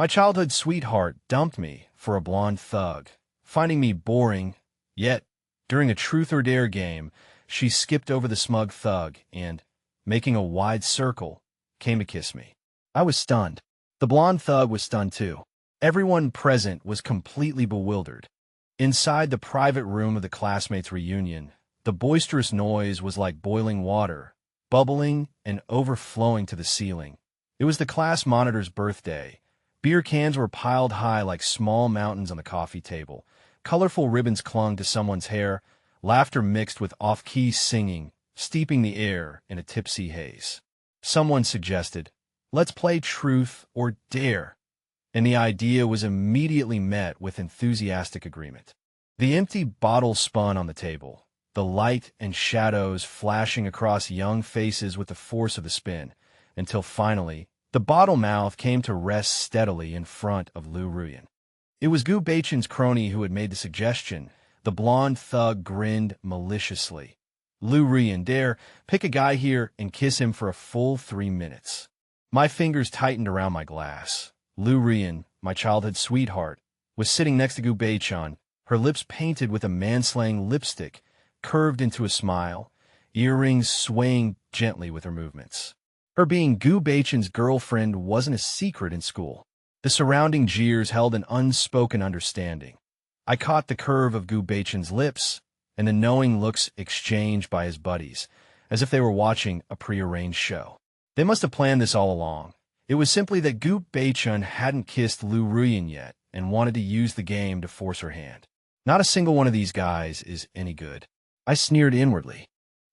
My childhood sweetheart dumped me for a blonde thug, finding me boring, yet, during a truth or dare game, she skipped over the smug thug and, making a wide circle, came to kiss me. I was stunned. The blonde thug was stunned too. Everyone present was completely bewildered. Inside the private room of the classmates' reunion, the boisterous noise was like boiling water, bubbling and overflowing to the ceiling. It was the class monitor's birthday. Beer cans were piled high like small mountains on the coffee table. Colorful ribbons clung to someone's hair, laughter mixed with off-key singing, steeping the air in a tipsy haze. Someone suggested, "Let's play truth or dare," and the idea was immediately met with enthusiastic agreement. The empty bottle spun on the table, the light and shadows flashing across young faces with the force of the spin, until finally, the bottle mouth came to rest steadily in front of Lou Ruyan. It was Gu Baichen's crony who had made the suggestion. The blonde thug grinned maliciously. "Lou Ruyan, dare, pick a guy here and kiss him for a full 3 minutes." My fingers tightened around my glass. Lou Ruyan, my childhood sweetheart, was sitting next to Gu Baichen, her lips painted with a manslaying lipstick, curved into a smile, earrings swaying gently with her movements. Her being Gu Baichen's girlfriend wasn't a secret in school. The surrounding jeers held an unspoken understanding. I caught the curve of Gu Baichen's lips and the knowing looks exchanged by his buddies, as if they were watching a prearranged show. They must have planned this all along. It was simply that Gu Baichen hadn't kissed Lou Ruyan yet and wanted to use the game to force her hand. Not a single one of these guys is any good. I sneered inwardly.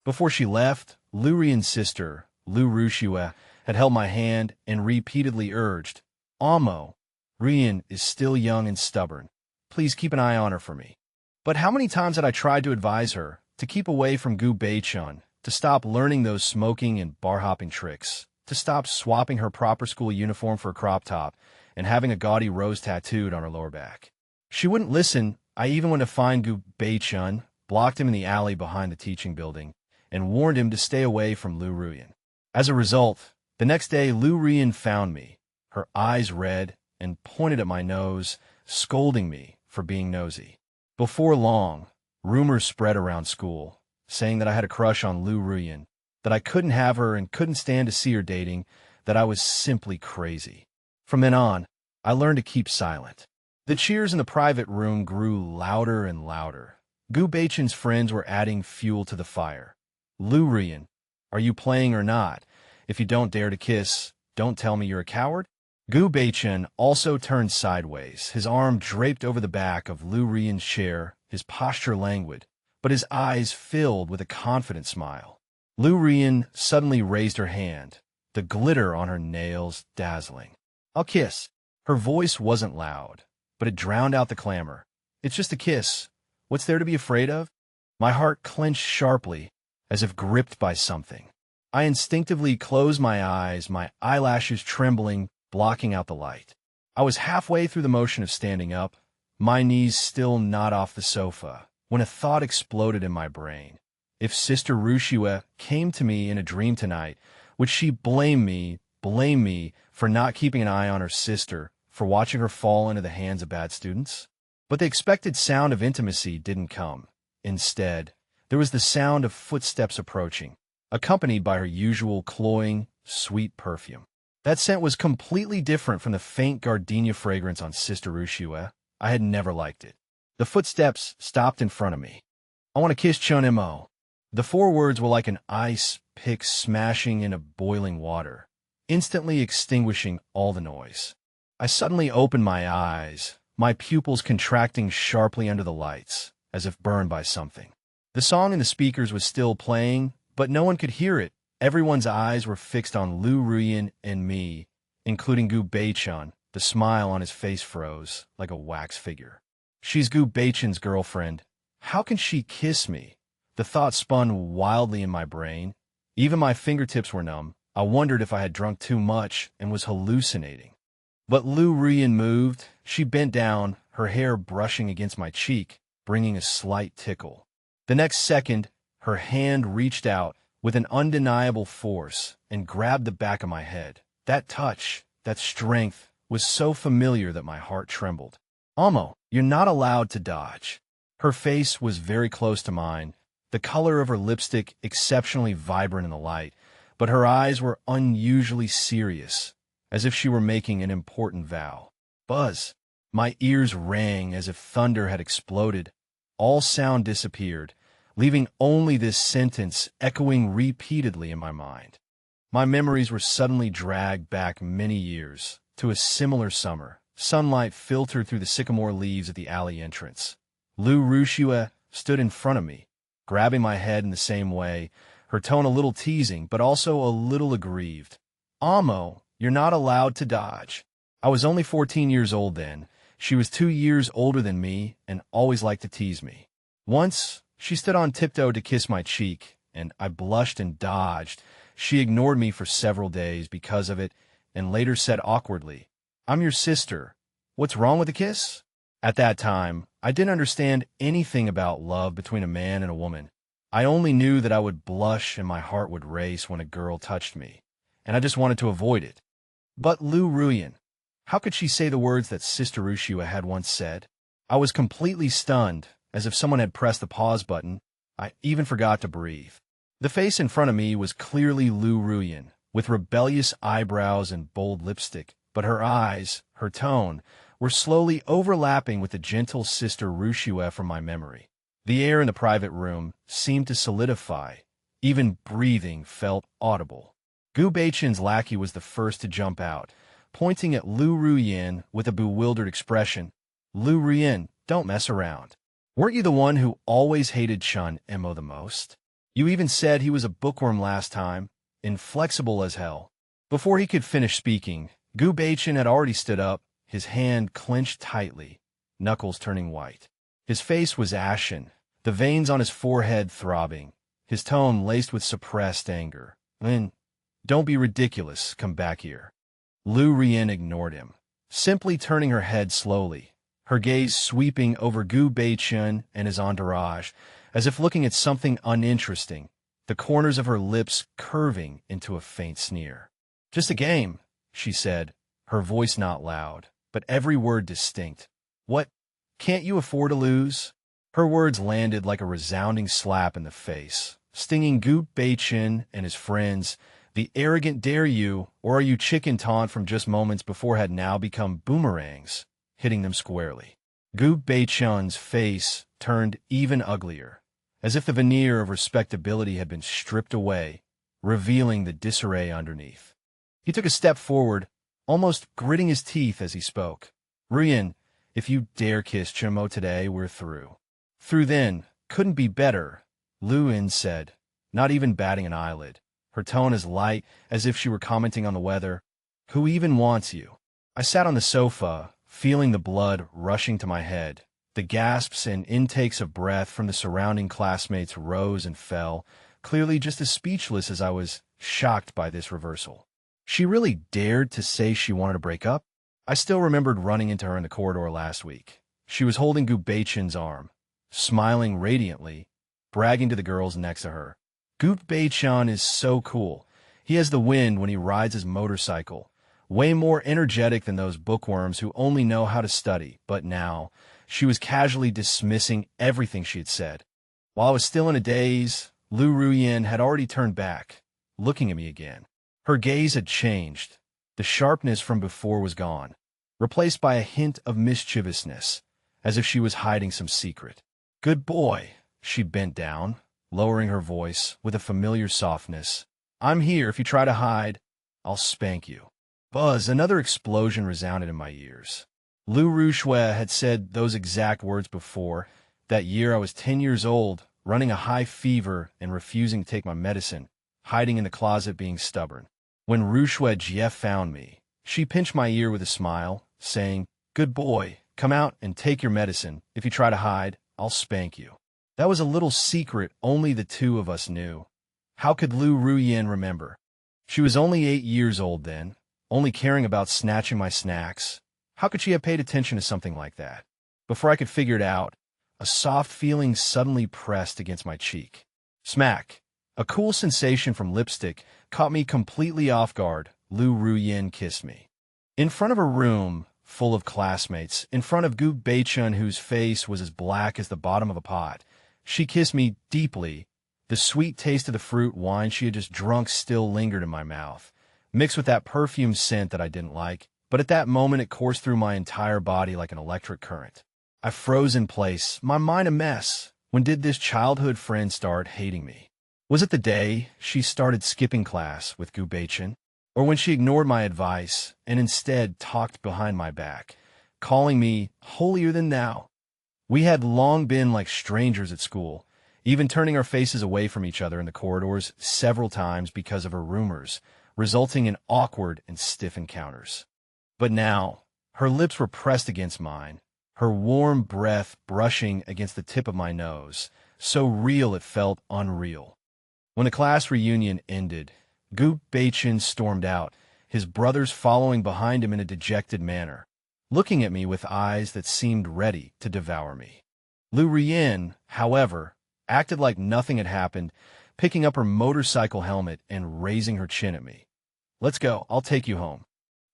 Before she left, Lou Ruyan's sister, Lou Rushua, had held my hand and repeatedly urged, "Amo, Ruyan is still young and stubborn. Please keep an eye on her for me." But how many times had I tried to advise her to keep away from Gu Baichen, to stop learning those smoking and bar-hopping tricks, to stop swapping her proper school uniform for a crop top and having a gaudy rose tattooed on her lower back. She wouldn't listen. I even went to find Gu Baichen, blocked him in the alley behind the teaching building, and warned him to stay away from Lou Ruyan. As a result, the next day Lou Ruyan found me, her eyes red, and pointed at my nose, scolding me for being nosy. Before long, rumors spread around school, saying that I had a crush on Lou Ruyan, that I couldn't have her and couldn't stand to see her dating, that I was simply crazy. From then on, I learned to keep silent. The cheers in the private room grew louder and louder. Gu Baichen's friends were adding fuel to the fire. "Lou Ruyan, are you playing or not? If you don't dare to kiss, don't tell me you're a coward?" Gu Baichen also turned sideways, his arm draped over the back of Lou Ruyan's chair, his posture languid, but his eyes filled with a confident smile. Lou Ruyan suddenly raised her hand, the glitter on her nails dazzling. "I'll kiss." Her voice wasn't loud, but it drowned out the clamor. "It's just a kiss. What's there to be afraid of?" My heart clenched sharply, as if gripped by something. I instinctively closed my eyes, my eyelashes trembling, blocking out the light. I was halfway through the motion of standing up, my knees still not off the sofa, when a thought exploded in my brain. If Sister Rushua came to me in a dream tonight, would she blame me for not keeping an eye on her sister, for watching her fall into the hands of bad students? But the expected sound of intimacy didn't come. Instead, there was the sound of footsteps approaching, accompanied by her usual cloying, sweet perfume. That scent was completely different from the faint gardenia fragrance on Sister Rushua. I had never liked it. The footsteps stopped in front of me. "I want to kiss Chun Mo." The 4 words were like an ice pick smashing into boiling water, instantly extinguishing all the noise. I suddenly opened my eyes, my pupils contracting sharply under the lights, as if burned by something. The song in the speakers was still playing, but no one could hear it. Everyone's eyes were fixed on Lou Ruyan and me, including Gu Baichen. The smile on his face froze, like a wax figure. "She's Gu Baichen's girlfriend. How can she kiss me?" The thought spun wildly in my brain. Even my fingertips were numb. I wondered if I had drunk too much and was hallucinating. But Lou Ruyan moved. She bent down, her hair brushing against my cheek, bringing a slight tickle. The next second, her hand reached out with an undeniable force and grabbed the back of my head. That touch, that strength, was so familiar that my heart trembled. Amo, you're not allowed to dodge. Her face was very close to mine, the color of her lipstick exceptionally vibrant in the light, but her eyes were unusually serious, as if she were making an important vow. Buzz. My ears rang as if thunder had exploded. All sound disappeared, leaving only this sentence echoing repeatedly in my mind. My memories were suddenly dragged back many years, to a similar summer. Sunlight filtered through the sycamore leaves at the alley entrance. Lu Rushua stood in front of me, grabbing my head in the same way, her tone a little teasing, but also a little aggrieved. Amo, you're not allowed to dodge. I was only 14 years old then. She was 2 years older than me and always liked to tease me. Once, she stood on tiptoe to kiss my cheek, and I blushed and dodged. She ignored me for several days because of it, and later said awkwardly, "I'm your sister. What's wrong with the kiss?" At that time, I didn't understand anything about love between a man and a woman. I only knew that I would blush and my heart would race when a girl touched me, and I just wanted to avoid it. But Lu Ruyan, how could she say the words that Sister Rushua had once said? I was completely stunned, as if someone had pressed the pause button. I even forgot to breathe. The face in front of me was clearly Lu Ruyan, with rebellious eyebrows and bold lipstick, but her eyes, her tone, were slowly overlapping with the gentle Sister Rushua from my memory. The air in the private room seemed to solidify. Even breathing felt audible. Gu Beichen's lackey was the first to jump out, pointing at Lu Ruyan with a bewildered expression. "Lu Ruyan, don't mess around. Weren't you the one who always hated Chun Emo the most? You even said he was a bookworm last time, inflexible as hell." Before he could finish speaking, Gu Beichen had already stood up, his hand clenched tightly, knuckles turning white. His face was ashen, the veins on his forehead throbbing, his tone laced with suppressed anger. Don't be ridiculous, come back here." Lu Ruyan ignored him, simply turning her head slowly, her gaze sweeping over Gu Beichen and his entourage, as if looking at something uninteresting, the corners of her lips curving into a faint sneer. "Just a game," she said, her voice not loud, but every word distinct. "What? Can't you afford to lose?" Her words landed like a resounding slap in the face, stinging Gu Beichen and his friends. The arrogant "dare you," or are you chicken taunt from just moments before had now become boomerangs, hitting them squarely. Gu Beichen's face turned even uglier, as if the veneer of respectability had been stripped away, revealing the disarray underneath. He took a step forward, almost gritting his teeth as he spoke. "Ruyan, if you dare kiss Chimo today, we're through." "Through then, couldn't be better," Lu Yin said, not even batting an eyelid, her tone as light as if she were commenting on the weather. "Who even wants you?" I sat on the sofa, feeling the blood rushing to my head. The gasps and intakes of breath from the surrounding classmates rose and fell, clearly just as speechless as I was, shocked by this reversal. She really dared to say she wanted to break up? I still remembered running into her in the corridor last week. She was holding Gu Beichen's arm, smiling radiantly, bragging to the girls next to her. "Gu Beichen is so cool. He has the wind when he rides his motorcycle. Way more energetic than those bookworms who only know how to study." But now, she was casually dismissing everything she had said. While I was still in a daze, Lu Ruyan had already turned back, looking at me again. Her gaze had changed. The sharpness from before was gone, replaced by a hint of mischievousness, as if she was hiding some secret. "Good boy." She bent down, lowering her voice with a familiar softness. "I'm here if you try to hide. I'll spank you." Buzz, another explosion resounded in my ears. Lu Rushua had said those exact words before. That year I was 10 years old, running a high fever and refusing to take my medicine, hiding in the closet being stubborn. When Rushua Jie found me, she pinched my ear with a smile, saying, "Good boy, come out and take your medicine. If you try to hide, I'll spank you." That was a little secret only the two of us knew. How could Lu Ruyan remember? She was only 8 years old then, only caring about snatching my snacks. How could she have paid attention to something like that? Before I could figure it out, a soft feeling suddenly pressed against my cheek. Smack! A cool sensation from lipstick caught me completely off guard. Lu Ruyan kissed me. In front of a room full of classmates, in front of Gu Beichun, whose face was as black as the bottom of a pot, she kissed me deeply. The sweet taste of the fruit wine she had just drunk still lingered in my mouth, mixed with that perfume scent that I didn't like, but at that moment it coursed through my entire body like an electric current. I froze in place, my mind a mess. When did this childhood friend start hating me? Was it the day she started skipping class with Gu Beichun? Or when she ignored my advice and instead talked behind my back, calling me holier than thou? We had long been like strangers at school, even turning our faces away from each other in the corridors several times because of her rumors, resulting in awkward and stiff encounters. But now, her lips were pressed against mine, her warm breath brushing against the tip of my nose, so real it felt unreal. When the class reunion ended, Gu Beichun stormed out, his brothers following behind him in a dejected manner, looking at me with eyes that seemed ready to devour me. Lu Ruyin, however, acted like nothing had happened, picking up her motorcycle helmet and raising her chin at me. "Let's go, I'll take you home."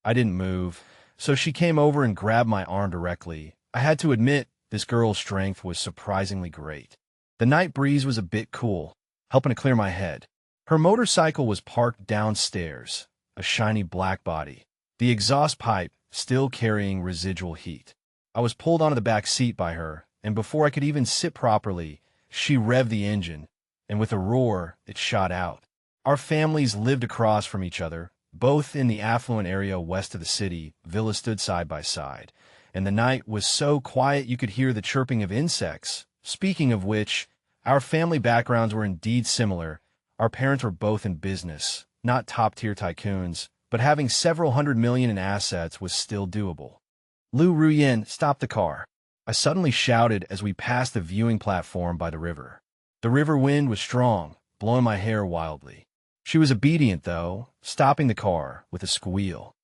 I didn't move, so she came over and grabbed my arm directly. I had to admit, this girl's strength was surprisingly great. The night breeze was a bit cool, helping to clear my head. Her motorcycle was parked downstairs, a shiny black body, the exhaust pipe still carrying residual heat. I was pulled onto the back seat by her, and before I could even sit properly, she revved the engine, and with a roar, it shot out. Our families lived across from each other, both in the affluent area west of the city. Villas stood side by side, and the night was so quiet you could hear the chirping of insects. Speaking of which, our family backgrounds were indeed similar. Our parents were both in business, not top-tier tycoons, but having several $100 million in assets was still doable. "Lu Ruyin, stop the car," I suddenly shouted as we passed the viewing platform by the river. The river wind was strong, blowing my hair wildly. She was obedient, though, stopping the car with a squeal.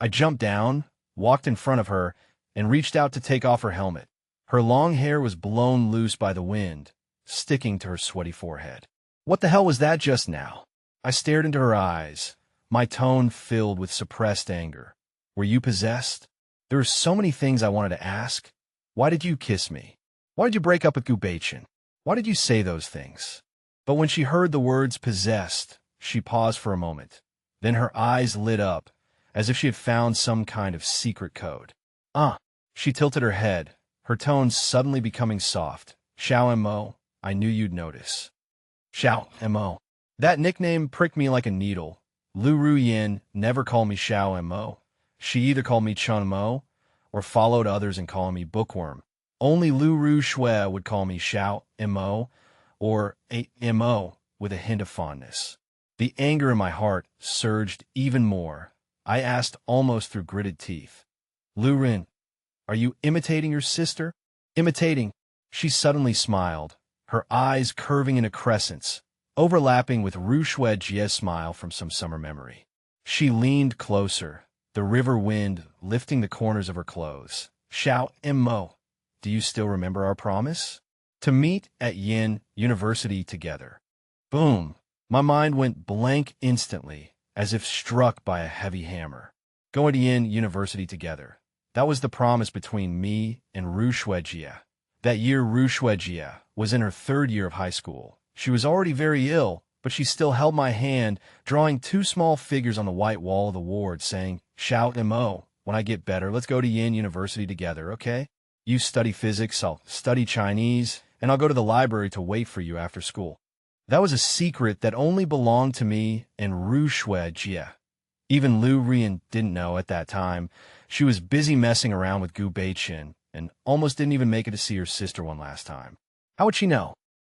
I jumped down, walked in front of her, and reached out to take off her helmet. Her long hair was blown loose by the wind, sticking to her sweaty forehead. "What the hell was that just now?" I stared into her eyes, my tone filled with suppressed anger. "Were you possessed?" There were so many things I wanted to ask. Why did you kiss me? Why did you break up with Gu Beichun? Why did you say those things? But when she heard the words possessed, she paused for a moment. Then her eyes lit up, as if she had found some kind of secret code. She tilted her head, her tones suddenly becoming soft. "Xiao Mo, I knew you'd notice." Xiao Mo. That nickname pricked me like a needle. Lu Ruyin never called me Xiao Mo. She either called me Chun Mo, or followed others in calling me Bookworm. Only Lu Ru Shui would call me Xiao Mo, or Mo, with a hint of fondness. The anger in my heart surged even more. I asked almost through gritted teeth, "Lu Rin, are you imitating your sister?" "Imitating?" She suddenly smiled, her eyes curving into crescents, overlapping with Ru Shui Jie's smile from some summer memory. She leaned closer, the river wind lifting the corners of her clothes. "Xiao Mo, do you still remember our promise? To meet at Yin University together." Boom! My mind went blank instantly, as if struck by a heavy hammer. Going to Yin University together. That was the promise between me and Ru Shuijie. That year Ru Shuijie was in her third year of high school. She was already very ill, but she still held my hand, drawing two small figures on the white wall of the ward, saying, "Xiao Mo, when I get better, let's go to Yin University together, okay? You study physics, I'll study Chinese, and I'll go to the library to wait for you after school." That was a secret that only belonged to me and Ru Shuijie. Even Lu Ruyin didn't know at that time. She was busy messing around with Gu Beichun and almost didn't even make it to see her sister one last time. How would she know?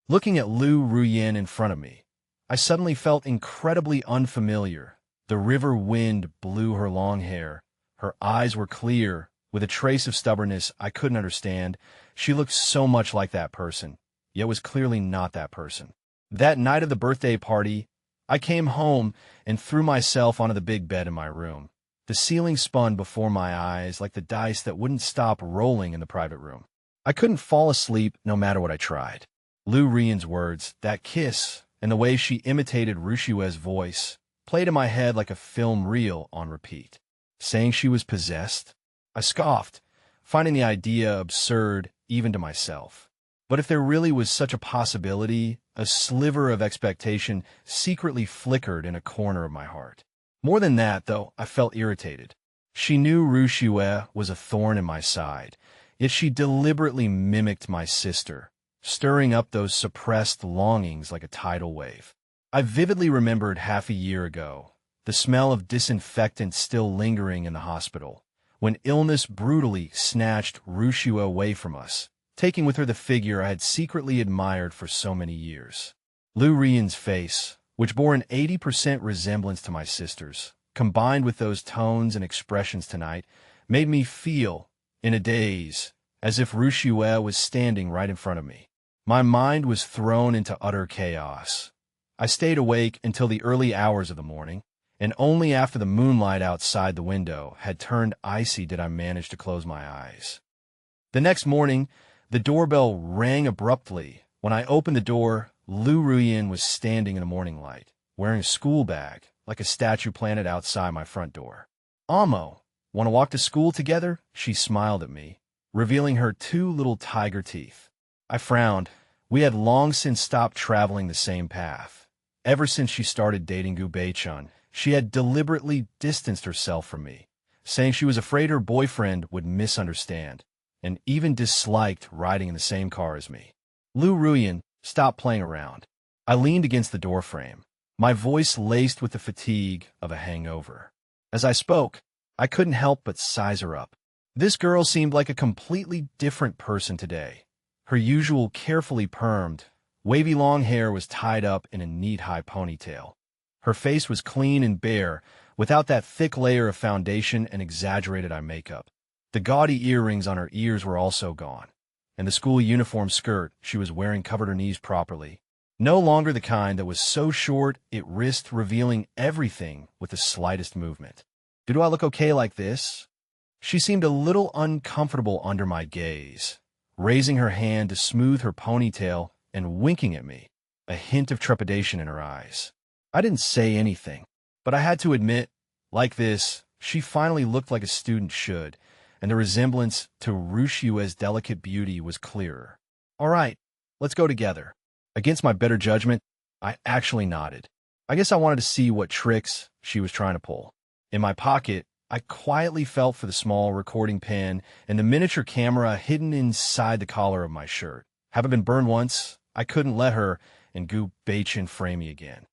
Looking at Lu Ruyin in front of me, I suddenly felt incredibly unfamiliar. The river wind blew her long hair. Her eyes were clear, with a trace of stubbornness I couldn't understand. She looked so much like that person, yet was clearly not that person. That night of the birthday party, I came home and threw myself onto the big bed in my room. The ceiling spun before my eyes like the dice that wouldn't stop rolling in the private room. I couldn't fall asleep no matter what I tried. Lu Ruyin's words, that kiss, and the way she imitated Ru Shui's voice played in my head like a film reel on repeat. saying she was possessed? I scoffed, finding the idea absurd even to myself. But if there really was such a possibility, a sliver of expectation secretly flickered in a corner of my heart. More than that, though, I felt irritated. She knew Rushue was a thorn in my side, yet she deliberately mimicked my sister, stirring up those suppressed longings like a tidal wave. I vividly remembered half a year ago, the smell of disinfectant still lingering in the hospital, when illness brutally snatched Rushue away from us, taking with her the figure I had secretly admired for so many years. Lu Rian's face, which bore an 80% resemblance to my sister's, combined with those tones and expressions tonight, made me feel, in a daze, as if Rushue was standing right in front of me. My mind was thrown into utter chaos. I stayed awake until the early hours of the morning, and only after the moonlight outside the window had turned icy did I manage to close my eyes. The next morning, the doorbell rang abruptly. When I opened the door, Lu Ruyan was standing in the morning light, wearing a school bag, like a statue planted outside my front door. "Amo, want to walk to school together?" She smiled at me, revealing her two little tiger teeth. I frowned. We had long since stopped traveling the same path. Ever since she started dating Gu Beichun, she had deliberately distanced herself from me, saying she was afraid her boyfriend would misunderstand, and even disliked riding in the same car as me. Lu Ruyan, stop playing around. I leaned against the doorframe, my voice laced with the fatigue of a hangover. As I spoke, I couldn't help but size her up. This girl seemed like a completely different person today. Her usual carefully permed, wavy long hair was tied up in a neat high ponytail. Her face was clean and bare, without that thick layer of foundation and exaggerated eye makeup. The gaudy earrings on her ears were also gone, and the school uniform skirt she was wearing covered her knees properly. No longer the kind that was so short it risked revealing everything with the slightest movement. "Do I look okay like this?" She seemed a little uncomfortable under my gaze, raising her hand to smooth her ponytail and winking at me, a hint of trepidation in her eyes. I didn't say anything, but I had to admit, like this, she finally looked like a student should, and the resemblance to Rushue's delicate beauty was clearer. "All right, let's go together." Against my better judgment, I actually nodded. I guess I wanted to see what tricks she was trying to pull. In my pocket, I quietly felt for the small recording pen and the miniature camera hidden inside the collar of my shirt. Having been burned once, I couldn't let her and Gu Beichun frame me again.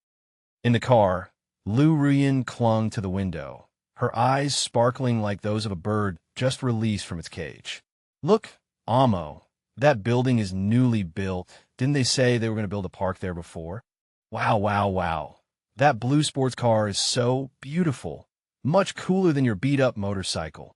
In the car, Lu Ruyan clung to the window, her eyes sparkling like those of a bird just released from its cage. "Look, Amo, that building is newly built. Didn't they say they were going to build a park there before? Wow, wow, wow. That blue sports car is so beautiful. Much cooler than your beat-up motorcycle."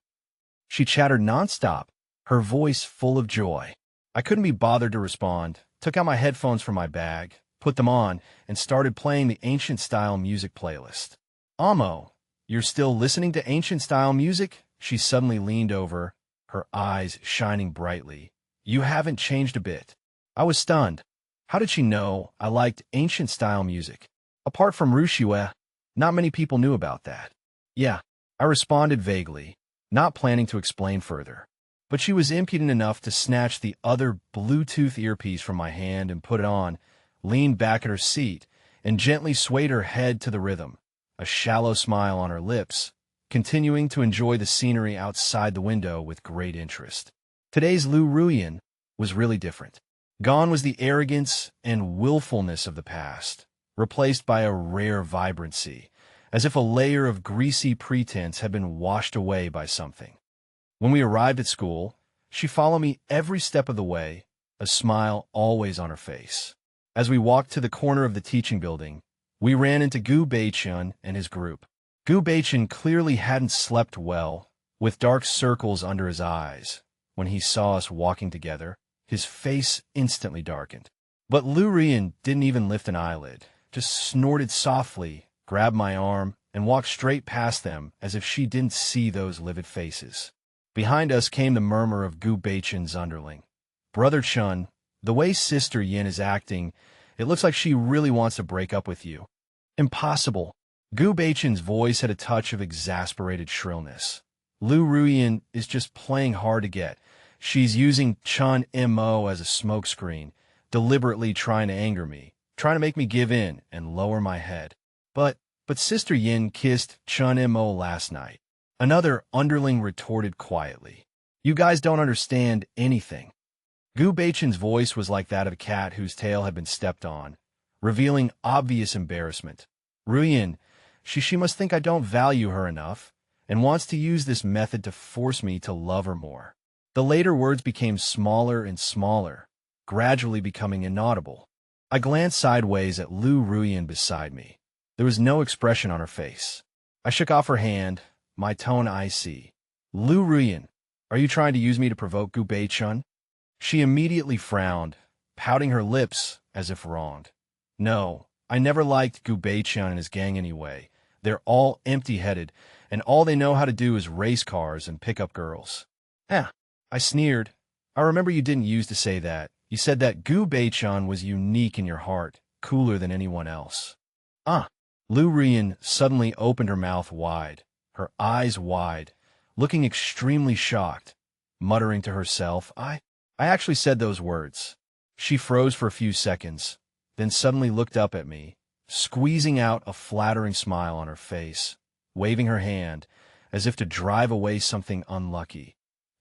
She chattered nonstop, her voice full of joy. I couldn't be bothered to respond, took out my headphones from my bag, put them on, and started playing the ancient-style music playlist. "Amo, you're still listening to ancient-style music?" She suddenly leaned over, her eyes shining brightly. "You haven't changed a bit." I was stunned. How did she know I liked ancient-style music? Apart from Rushue, not many people knew about that. "Yeah," I responded vaguely, not planning to explain further. But she was impudent enough to snatch the other Bluetooth earpiece from my hand and put it on, leaned back at her seat, and gently swayed her head to the rhythm, a shallow smile on her lips, continuing to enjoy the scenery outside the window with great interest. Today's Lu Ruyan was really different. Gone was the arrogance and willfulness of the past, replaced by a rare vibrancy, as if a layer of greasy pretense had been washed away by something. When we arrived at school, she followed me every step of the way, a smile always on her face. As we walked to the corner of the teaching building, we ran into Gu Beichun and his group. Gu Beichun clearly hadn't slept well, with dark circles under his eyes. When he saw us walking together, his face instantly darkened. But Lu Ruyan didn't even lift an eyelid, just snorted softly, grabbed my arm, and walked straight past them as if she didn't see those livid faces. Behind us came the murmur of Gu Beichun's underling. "Brother Chun, the way Sister Yin is acting, it looks like she really wants to break up with you." "Impossible. Gu Beichen's voice had a touch of exasperated shrillness. Lu Ruyan is just playing hard to get. She's using Chun Mo as a smokescreen, deliberately trying to anger me, trying to make me give in and lower my head. But Sister Yin kissed Chun Mo last night. Another underling retorted quietly. You guys don't understand anything. Gu Beichen's voice was like that of a cat whose tail had been stepped on, revealing obvious embarrassment. Ruyan, she must think I don't value her enough, and wants to use this method to force me to love her more. The later words became smaller and smaller, gradually becoming inaudible. I glanced sideways at Lu Ruyan beside me. There was no expression on her face. I shook off her hand, my tone icy. Lu Ruyan, are you trying to use me to provoke Gu Beichen? She immediately frowned, pouting her lips as if wronged. No, I never liked Gu Beichen and his gang anyway. They're all empty-headed, and all they know how to do is race cars and pick up girls. I sneered. I remember you didn't use to say that. You said that Gu Beichen was unique in your heart, cooler than anyone else. Lu Ruyan suddenly opened her mouth wide, her eyes wide, looking extremely shocked, muttering to herself, I actually said those words. She froze for a few seconds, then suddenly looked up at me, squeezing out a flattering smile on her face, waving her hand as if to drive away something unlucky.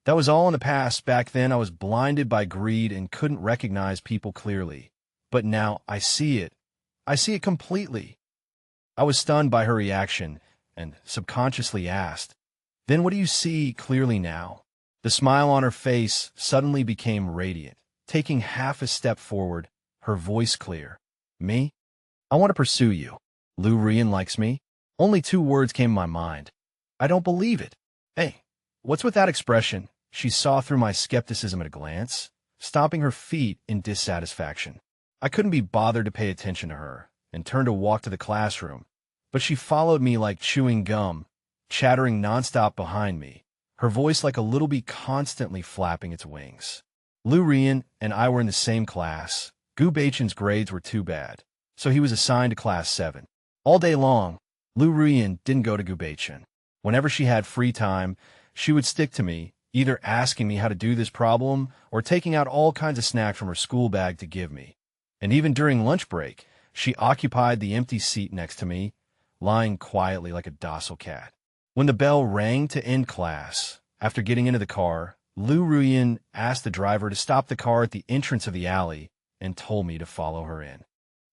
That was all in the past. Back then I was blinded by greed and couldn't recognize people clearly. But now I see it. I see it completely. I was stunned by her reaction and subconsciously asked, Then what do you see clearly now? The smile on her face suddenly became radiant. Taking half a step forward, her voice clear. Me? I want to pursue you. Lu Ruyan likes me? Only 2 words came to my mind. I don't believe it. Hey, what's with that expression? She saw through my skepticism at a glance, stomping her feet in dissatisfaction. I couldn't be bothered to pay attention to her, and turned to walk to the classroom, but she followed me like chewing gum, chattering nonstop behind me, her voice like a little bee constantly flapping its wings. Lu Ruyan and I were in the same class. Gu Beichen's grades were too bad, so he was assigned to class 7. All day long, Lu Ruyan didn't go to Gu Beichen. Whenever she had free time, she would stick to me, either asking me how to do this problem or taking out all kinds of snacks from her school bag to give me. And even during lunch break, she occupied the empty seat next to me, lying quietly like a docile cat. When the bell rang to end class, after getting into the car, Lu Ruyan asked the driver to stop the car at the entrance of the alley and told me to follow her in.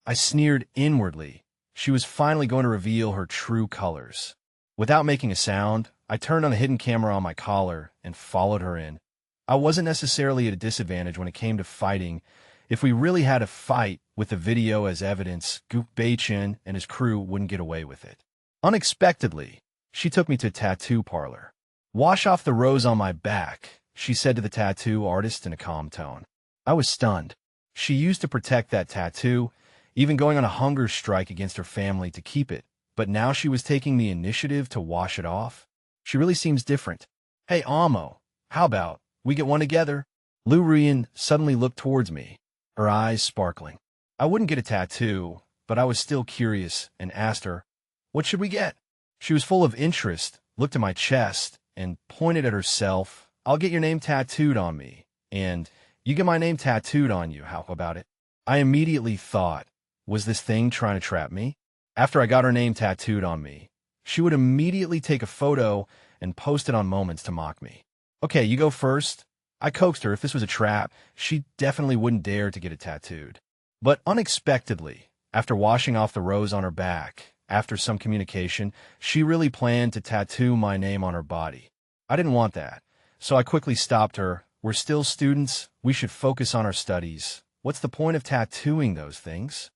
I sneered inwardly. She was finally going to reveal her true colors. Without making a sound, I turned on the hidden camera on my collar and followed her in. I wasn't necessarily at a disadvantage when it came to fighting. If we really had a fight with the video as evidence, Gu Beichen and his crew wouldn't get away with it. Unexpectedly, she took me to a tattoo parlor. Wash off the rose on my back, she said to the tattoo artist in a calm tone. I was stunned. She used to protect that tattoo, even going on a hunger strike against her family to keep it. But now she was taking the initiative to wash it off. She really seems different. Hey, Amo, how about we get one together? Lu Ruyan suddenly looked towards me, her eyes sparkling. I wouldn't get a tattoo, but I was still curious and asked her, what should we get? She was full of interest, looked at my chest, and pointed at herself. I'll get your name tattooed on me, and you get my name tattooed on you. How about it? I immediately thought, was this thing trying to trap me? After I got her name tattooed on me, she would immediately take a photo and post it on Moments to mock me. Okay, you go first. I coaxed her if this was a trap, she definitely wouldn't dare to get it tattooed. But unexpectedly, after washing off the rose on her back, after some communication, she really planned to tattoo my name on her body. I didn't want that, so I quickly stopped her. We're still students. We should focus on our studies. What's the point of tattooing those things?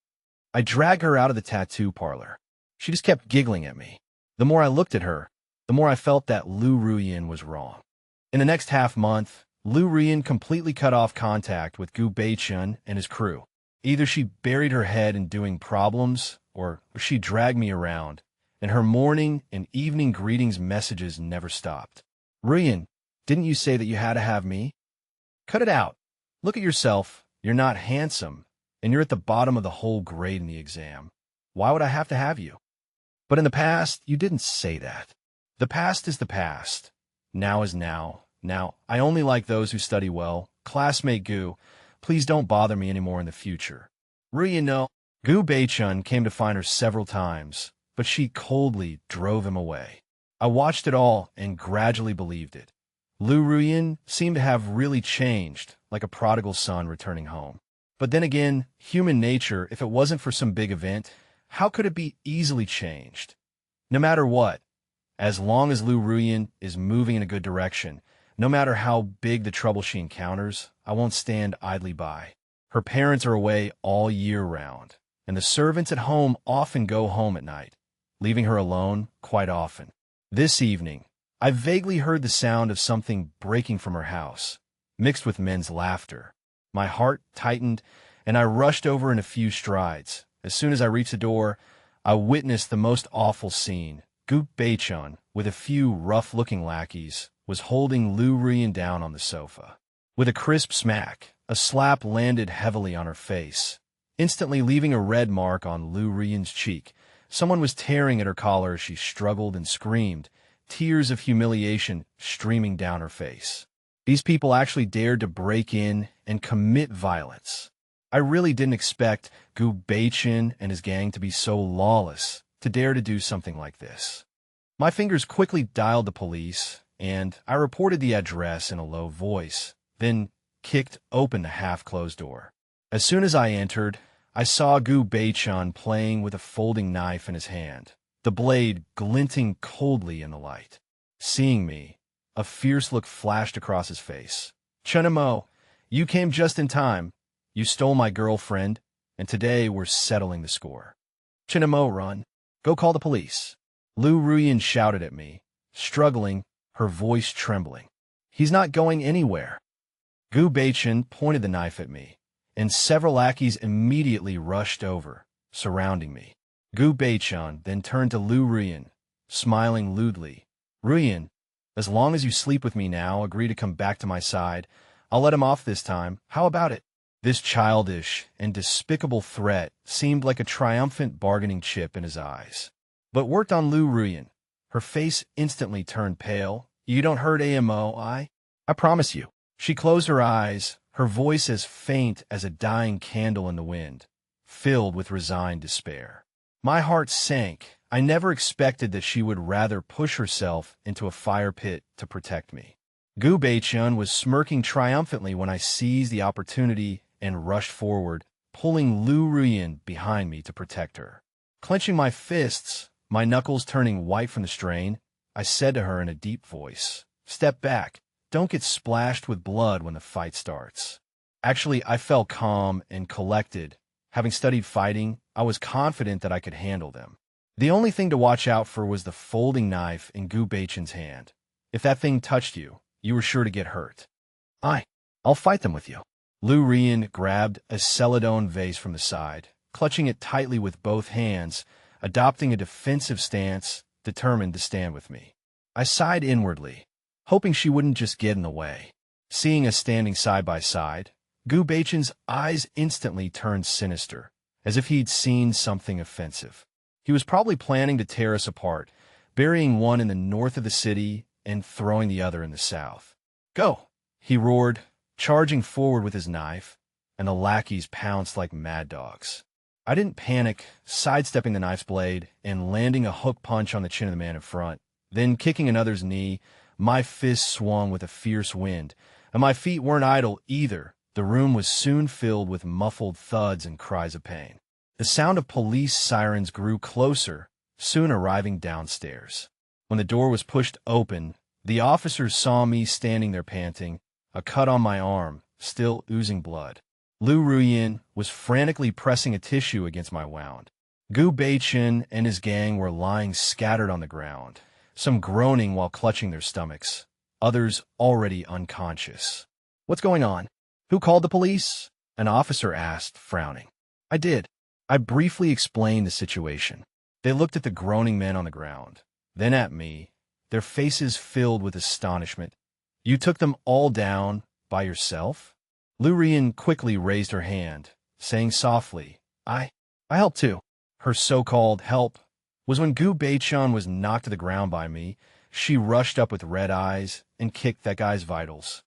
I dragged her out of the tattoo parlor. She just kept giggling at me. The more I looked at her, the more I felt that Lu Ruyan was wrong. In the next half-month, Lu Ruyan completely cut off contact with Gu Beichen and his crew. Either she buried her head in doing problems, or she dragged me around, and her morning and evening greetings messages never stopped. Ruyan, didn't you say that you had to have me? Cut it out. Look at yourself. You're not handsome, and you're at the bottom of the whole grade in the exam. Why would I have to have you? But in the past, you didn't say that. The past is the past. Now is now. Now, I only like those who study well. Classmate Gu, please don't bother me anymore in the future. Ruyin no. Gu Beichun came to find her several times, but she coldly drove him away. I watched it all and gradually believed it. Lu Ruyin seemed to have really changed, like a prodigal son returning home. But then again, human nature, if it wasn't for some big event, how could it be easily changed? No matter what, as long as Lu Ruyin is moving in a good direction, no matter how big the trouble she encounters, I won't stand idly by. Her parents are away all year round, and the servants at home often go home at night, leaving her alone quite often. This evening, I vaguely heard the sound of something breaking from her house, mixed with men's laughter. My heart tightened, and I rushed over in a few strides. As soon as I reached the door, I witnessed the most awful scene. Gu Beichun, with a few rough-looking lackeys, was holding Lu Ruyin down on the sofa. With a crisp smack, a slap landed heavily on her face, instantly leaving a red mark on Lu Ruyin's cheek. Someone was tearing at her collar as she struggled and screamed, tears of humiliation streaming down her face. These people actually dared to break in and commit violence. I really didn't expect Gu Beichun and his gang to be so lawless, to dare to do something like this. My fingers quickly dialed the police, and I reported the address in a low voice, then kicked open the half-closed door. As soon as I entered, I saw Gu Beichun playing with a folding knife in his hand, the blade glinting coldly in the light. Seeing me, a fierce look flashed across his face. "Chenamo, you came just in time. You stole my girlfriend, and today we're settling the score." "Chenamo, run. Go call the police." Lu Ruyin shouted at me, struggling, her voice trembling. "He's not going anywhere." Gu Beichun pointed the knife at me, and several lackeys immediately rushed over, surrounding me. Gu Beichun then turned to Lu Ruyin, smiling lewdly. "Ruyin, as long as you sleep with me now, agree to come back to my side, I'll let him off this time. How about it?" This childish and despicable threat seemed like a triumphant bargaining chip in his eyes, but worked on Lu Ruyin. Her face instantly turned pale. "You don't hurt AMO, I promise you." She closed her eyes, her voice as faint as a dying candle in the wind, filled with resigned despair. My heart sank. I never expected that she would rather push herself into a fire pit to protect me. Gu Beichun was smirking triumphantly when I seized the opportunity and rushed forward, pulling Lu Ruyin behind me to protect her. Clenching my fists, my knuckles turning white from the strain, I said to her in a deep voice, "Step back. Don't get splashed with blood when the fight starts." Actually, I felt calm and collected. Having studied fighting, I was confident that I could handle them. The only thing to watch out for was the folding knife in Gu Beichun's hand. If that thing touched you, you were sure to get hurt. I'll fight them with you." Lu Ruyin grabbed a celadone vase from the side, clutching it tightly with both hands, adopting a defensive stance, determined to stand with me. I sighed inwardly, hoping she wouldn't just get in the way. Seeing us standing side by side, Gu Beichun's eyes instantly turned sinister, as if he'd seen something offensive. He was probably planning to tear us apart, burying one in the north of the city and throwing the other in the south. "Go!" he roared, charging forward with his knife, and the lackeys pounced like mad dogs. I didn't panic, sidestepping the knife's blade and landing a hook punch on the chin of the man in front. Then, kicking another's knee, my fist swung with a fierce wind, and my feet weren't idle either. The room was soon filled with muffled thuds and cries of pain. The sound of police sirens grew closer, soon arriving downstairs. When the door was pushed open, the officers saw me standing there panting, a cut on my arm, still oozing blood. Lu Ruyin was frantically pressing a tissue against my wound. Gu Beichun and his gang were lying scattered on the ground, some groaning while clutching their stomachs, others already unconscious. "What's going on? Who called the police?" an officer asked, frowning. I did. I briefly explained the situation. They looked at the groaning men on the ground, then at me, their faces filled with astonishment. "You took them all down by yourself?" Lu Ruyin quickly raised her hand, saying softly, I helped too." Her so-called help was when Gu Beichun was knocked to the ground by me. She rushed up with red eyes and kicked that guy's vitals.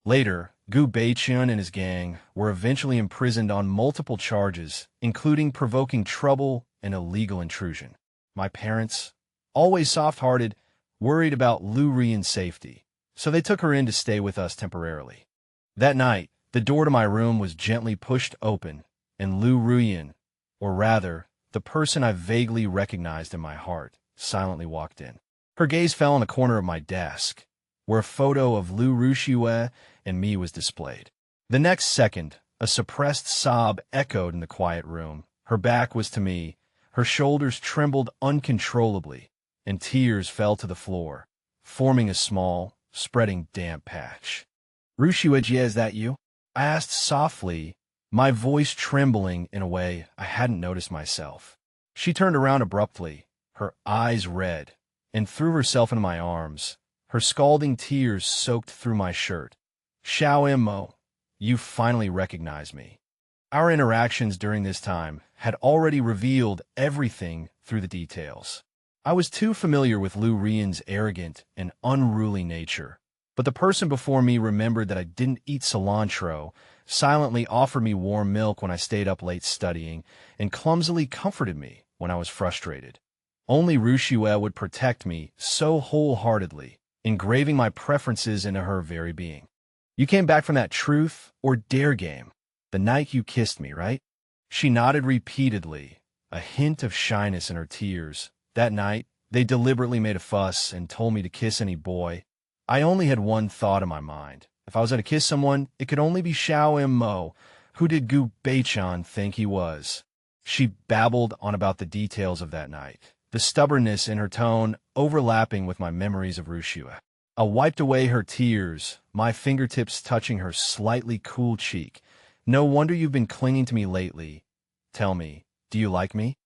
Later, Gu Beichun and his gang were eventually imprisoned on multiple charges, including provoking trouble and illegal intrusion. My parents, always soft-hearted, worried about Lu Rian's safety, so they took her in to stay with us temporarily. That night, the door to my room was gently pushed open, and Lu Rian, or rather, the person I vaguely recognized in my heart, silently walked in. Her gaze fell on the corner of my desk, where a photo of Lu Ruxue and me was displayed. The next second, a suppressed sob echoed in the quiet room. Her back was to me, her shoulders trembled uncontrollably, and tears fell to the floor, forming a small, spreading damp patch. "Ruxue, is that you?" I asked softly, my voice trembling in a way I hadn't noticed myself. She turned around abruptly, her eyes red, and threw herself into my arms. Her scalding tears soaked through my shirt. "Xiao Immo, you finally recognized me." Our interactions during this time had already revealed everything through the details. I was too familiar with Lu Rian's arrogant and unruly nature, but the person before me remembered that I didn't eat cilantro, silently offered me warm milk when I stayed up late studying, and clumsily comforted me when I was frustrated. Only Ruxue would protect me so wholeheartedly, engraving my preferences into her very being. "You came back from that truth or dare game the night you kissed me, right?" She nodded repeatedly, a hint of shyness in her tears. "That night, they deliberately made a fuss and told me to kiss any boy. I only had one thought in my mind. If I was going to kiss someone, it could only be Xiao Immo. Who did Gu Beichun think he was?" She babbled on about the details of that night, the stubbornness in her tone overlapping with my memories of Ruxue. I wiped away her tears, my fingertips touching her slightly cool cheek. "No wonder you've been clinging to me lately. Tell me, do you like me?"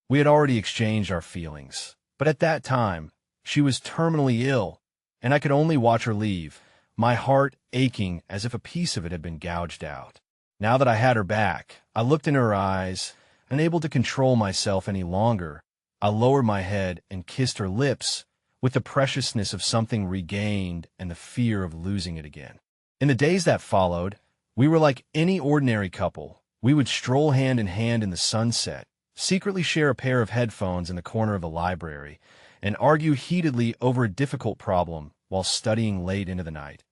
We had already exchanged our feelings, but at that time, she was terminally ill, and I could only watch her leave, my heart aching as if a piece of it had been gouged out. Now that I had her back, I looked in her eyes, unable to control myself any longer. I lowered my head and kissed her lips, with the preciousness of something regained and the fear of losing it again. In the days that followed, we were like any ordinary couple. We would stroll hand in hand in the sunset, secretly share a pair of headphones in the corner of the library, and argue heatedly over a difficult problem while studying late into the night,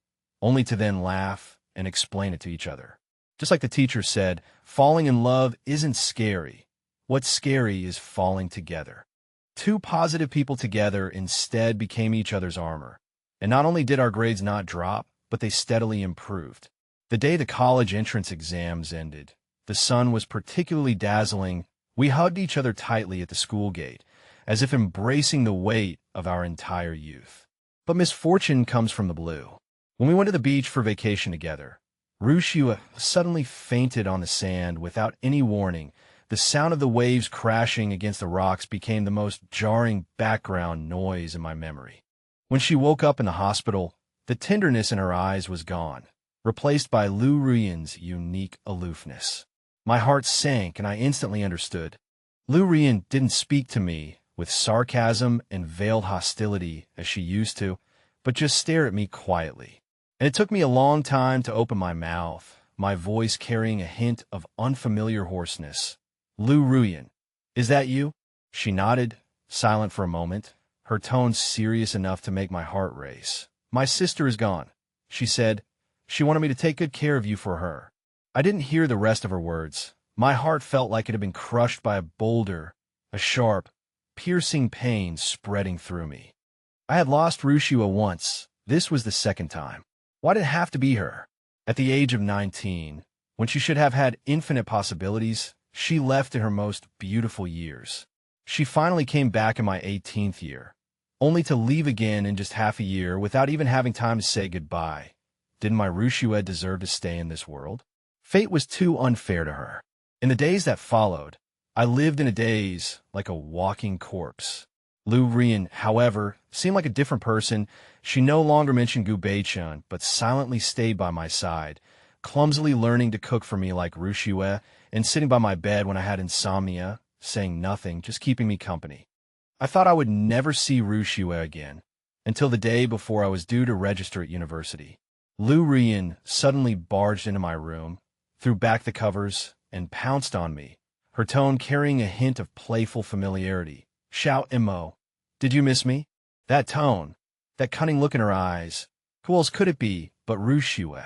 only to then laugh and explain it to each other. Just like the teacher said, falling in love isn't scary. What's scary is falling together. Two positive people together instead became each other's armor. And not only did our grades not drop, but they steadily improved. The day the college entrance exams ended, the sun was particularly dazzling. We hugged each other tightly at the school gate, as if embracing the weight of our entire youth. But misfortune comes from the blue. When we went to the beach for vacation together, Ruxue suddenly fainted on the sand without any warning. The sound of the waves crashing against the rocks became the most jarring background noise in my memory. When she woke up in the hospital, the tenderness in her eyes was gone, replaced by Lu Rian's unique aloofness. My heart sank and I instantly understood. Lu Rian didn't speak to me with sarcasm and veiled hostility as she used to, but just stare at me quietly. And it took me a long time to open my mouth, my voice carrying a hint of unfamiliar hoarseness. "Lu Rian, is that you?" She nodded, silent for a moment, her tone serious enough to make my heart race. "My sister is gone," she said. "She wanted me to take good care of you for her." I didn't hear the rest of her words. My heart felt like it had been crushed by a boulder, a sharp, piercing pain spreading through me. I had lost Ruxue once. This was the second time. Why did it have to be her? At the age of 19, when she should have had infinite possibilities, she left in her most beautiful years. She finally came back in my 18th year, only to leave again in just half a year without even having time to say goodbye. Didn't my Ruxue deserve to stay in this world? Fate was too unfair to her. In the days that followed, I lived in a daze like a walking corpse. Lu Rian, however, seemed like a different person. She no longer mentioned Gu Beichun, but silently stayed by my side, clumsily learning to cook for me like Ruxue, and sitting by my bed when I had insomnia, saying nothing, just keeping me company. I thought I would never see Rushue again, until the day before I was due to register at university. Lu Ruyan suddenly barged into my room, threw back the covers, and pounced on me, her tone carrying a hint of playful familiarity. Shout, Mo. Did you miss me? That tone, that cunning look in her eyes. Who else could it be but Rushue?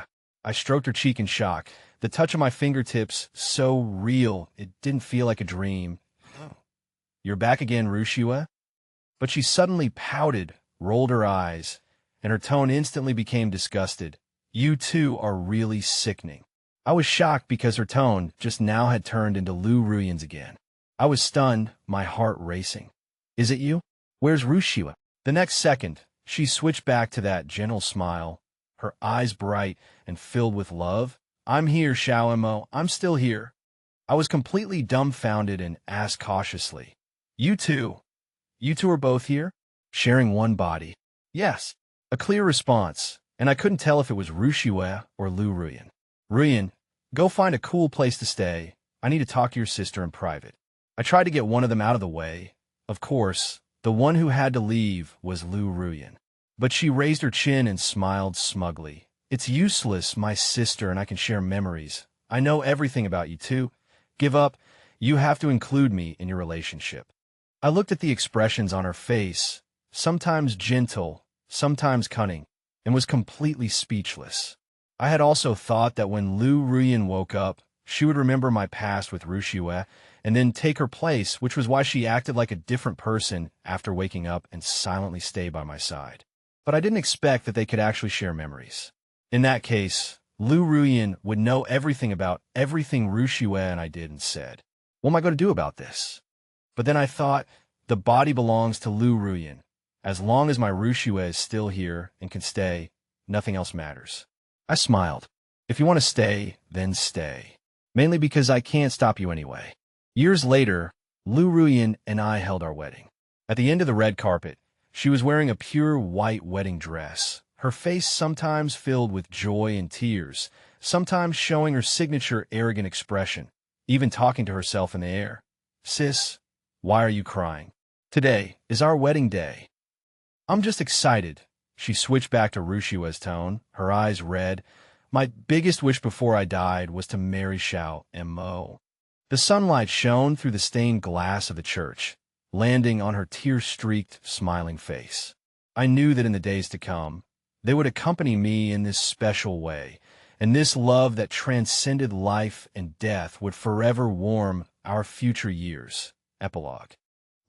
I stroked her cheek in shock, the touch of my fingertips so real it didn't feel like a dream. You're back again, Rushue? But she suddenly pouted, rolled her eyes, and her tone instantly became disgusted. You two are really sickening. I was shocked because her tone just now had turned into Lu Ruyan's again. I was stunned, my heart racing. Is it you? Where's Rushue? The next second, she switched back to that gentle smile, her eyes bright and filled with love. I'm here, Xiao Mo. I'm still here. I was completely dumbfounded and asked cautiously. You two are both here? Sharing one body? Yes. A clear response, and I couldn't tell if it was Rushue or Lu Ruyan. Ruyan, go find a cool place to stay. I need to talk to your sister in private. I tried to get one of them out of the way. Of course, the one who had to leave was Lu Ruyan. But she raised her chin and smiled smugly. It's useless, my sister, and I can share memories. I know everything about you two. Give up. You have to include me in your relationship. I looked at the expressions on her face, sometimes gentle, sometimes cunning, and was completely speechless. I had also thought that when Lu Ruyan woke up, she would remember my past with Rushue and then take her place, which was why she acted like a different person after waking up and silently stay by my side. But I didn't expect that they could actually share memories. In that case, Lu Ruyan would know everything about everything Rushue and I did and said. What am I going to do about this? But then I thought, the body belongs to Lu Ruyan. As long as my Rushue is still here and can stay, nothing else matters. I smiled. If you want to stay, then stay. Mainly because I can't stop you anyway. Years later, Lu Ruyan and I held our wedding. At the end of the red carpet, she was wearing a pure white wedding dress, her face sometimes filled with joy and tears, sometimes showing her signature arrogant expression, even talking to herself in the air. Sis, why are you crying? Today is our wedding day. I'm just excited. She switched back to Rushue's tone, her eyes red. My biggest wish before I died was to marry Xiao Mo. The sunlight shone through the stained glass of the church, landing on her tear-streaked, smiling face. I knew that in the days to come, they would accompany me in this special way, and this love that transcended life and death would forever warm our future years. Epilogue.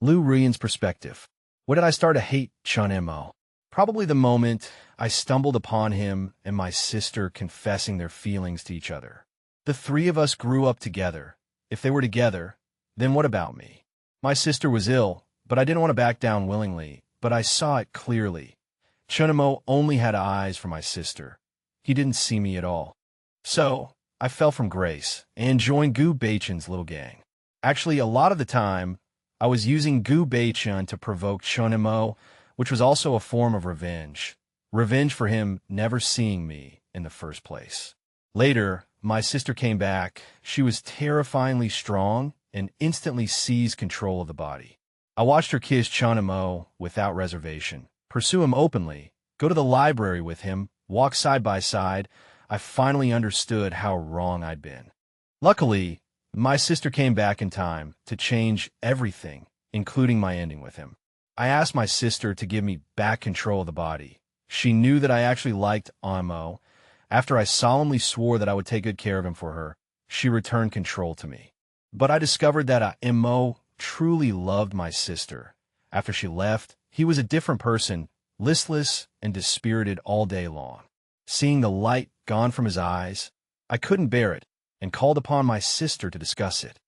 Lu Ruyan's perspective. When did I start to hate Chun Mo? Probably the moment I stumbled upon him and my sister confessing their feelings to each other. The three of us grew up together. If they were together, then what about me? My sister was ill, but I didn't want to back down willingly, but I saw it clearly. Chun Mo only had eyes for my sister. He didn't see me at all. So, I fell from grace and joined Gu Beichen's little gang. Actually, a lot of the time, I was using Gu Beichen to provoke Chun Mo, which was also a form of revenge. Revenge for him never seeing me in the first place. Later, my sister came back. She was terrifyingly strong and instantly seized control of the body. I watched her kiss Chun Mo without reservation, pursue him openly, go to the library with him, walk side by side. I finally understood how wrong I'd been. Luckily, my sister came back in time to change everything, including my ending with him. I asked my sister to give me back control of the body. She knew that I actually liked Mo. After I solemnly swore that I would take good care of him for her, she returned control to me. But I discovered that Mo truly loved my sister. After she left, he was a different person, listless and dispirited all day long. Seeing the light gone from his eyes, I couldn't bear it and called upon my sister to discuss it.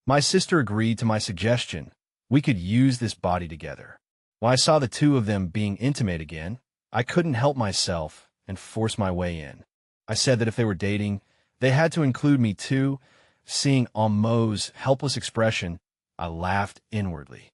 My sister agreed to my suggestion. We could use this body together. When I saw the two of them being intimate again, I couldn't help myself and forced my way in. I said that if they were dating, they had to include me too. Seeing Mo's helpless expression, I laughed inwardly.